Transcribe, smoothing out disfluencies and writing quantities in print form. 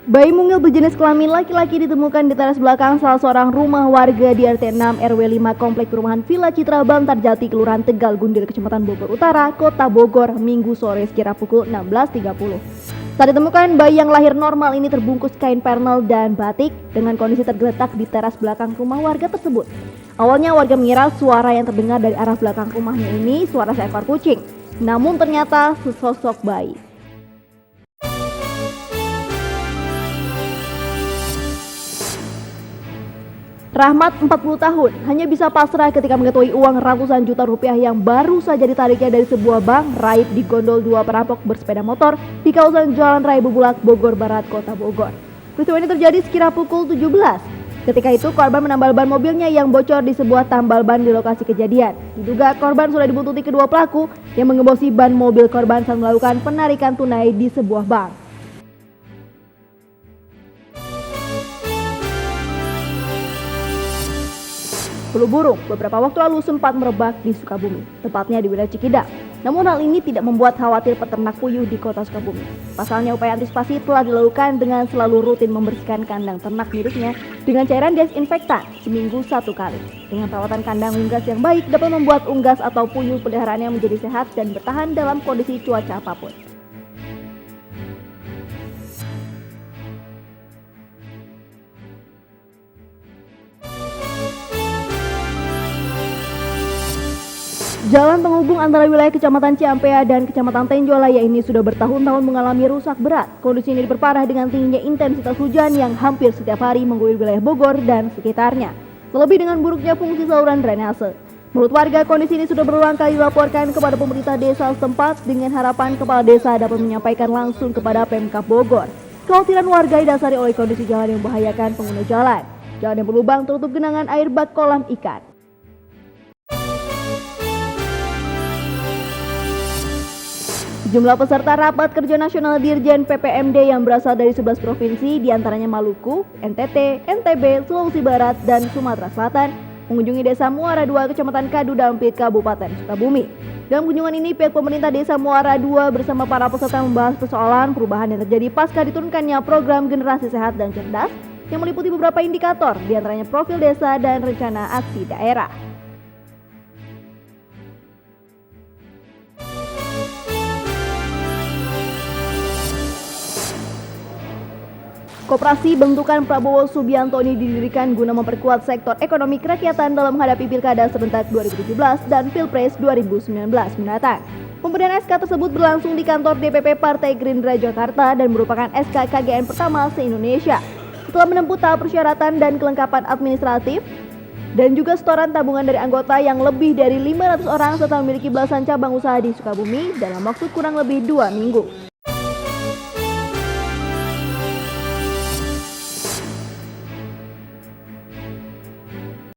Bayi mungil berjenis kelamin laki-laki ditemukan di teras belakang salah seorang rumah warga di RT 6 RW 5 Komplek Perumahan Villa Citra Bantarjati, Kelurahan Tegal Gundil, Kecamatan Bogor Utara, Kota Bogor, Minggu sore sekira pukul 16.30. Saat ditemukan, bayi yang lahir normal ini terbungkus kain pernel dan batik dengan kondisi tergeletak di teras belakang rumah warga tersebut. Awalnya warga mengira suara yang terdengar dari arah belakang rumahnya ini suara seekor kucing, namun ternyata sesosok bayi. Rahmat 40 tahun hanya bisa pasrah ketika mengetahui uang ratusan juta rupiah yang baru saja ditariknya dari sebuah bank raib di gondol dua perampok bersepeda motor di kawasan Jalan Raya Bubulak, Bogor Barat, Kota Bogor. Peristiwa ini terjadi sekira pukul 17. Ketika itu korban menambal ban mobilnya yang bocor di sebuah tambal ban di lokasi kejadian. Diduga korban sudah dibuntuti kedua pelaku yang mengembosi ban mobil korban saat melakukan penarikan tunai di sebuah bank. Flu burung beberapa waktu lalu sempat merebak di Sukabumi, tepatnya di wilayah Cikidang. Namun hal ini tidak membuat khawatir peternak puyuh di kota Sukabumi. Pasalnya upaya antisipasi telah dilakukan dengan selalu rutin membersihkan kandang ternak miliknya dengan cairan desinfektan seminggu 1 kali. Dengan perawatan kandang unggas yang baik dapat membuat unggas atau puyuh peliharaannya menjadi sehat dan bertahan dalam kondisi cuaca apapun. Jalan penghubung antara wilayah Kecamatan Ciampea dan Kecamatan Tenjolaya ini sudah bertahun-tahun mengalami rusak berat. Kondisi ini diperparah dengan tingginya intensitas hujan yang hampir setiap hari mengguyur wilayah Bogor dan sekitarnya. Terlebih dengan buruknya fungsi saluran drainase. Menurut warga, kondisi ini sudah berulang kali dilaporkan kepada pemerintah desa setempat dengan harapan kepala desa dapat menyampaikan langsung kepada Pemkab Bogor. Kekhawatiran warga didasari oleh kondisi jalan yang membahayakan pengguna jalan. Jalan yang berlubang tertutup genangan air bak kolam ikan. Jumlah peserta Rapat Kerja Nasional Dirjen PPMD yang berasal dari 11 provinsi diantaranya Maluku, NTT, NTB, Sulawesi Barat, dan Sumatera Selatan mengunjungi Desa Muara II, Kecamatan Kadu Dampit, Kabupaten Sukabumi. Dalam kunjungan ini, pihak pemerintah Desa Muara II bersama para peserta membahas persoalan perubahan yang terjadi pasca diturunkannya program Generasi Sehat dan Cerdas yang meliputi beberapa indikator, diantaranya profil desa dan rencana aksi daerah. Koperasi bentukan Prabowo Subianto ini didirikan guna memperkuat sektor ekonomi kerakyatan dalam menghadapi Pilkada serentak 2017 dan Pilpres 2019 mendatang. Pemberian SK tersebut berlangsung di kantor DPP Partai Gerindra Jakarta dan merupakan SK KGN pertama se-Indonesia. Setelah menempuh tahap persyaratan dan kelengkapan administratif dan juga setoran tabungan dari anggota yang lebih dari 500 orang serta memiliki belasan cabang usaha di Sukabumi dalam waktu kurang lebih 2 minggu.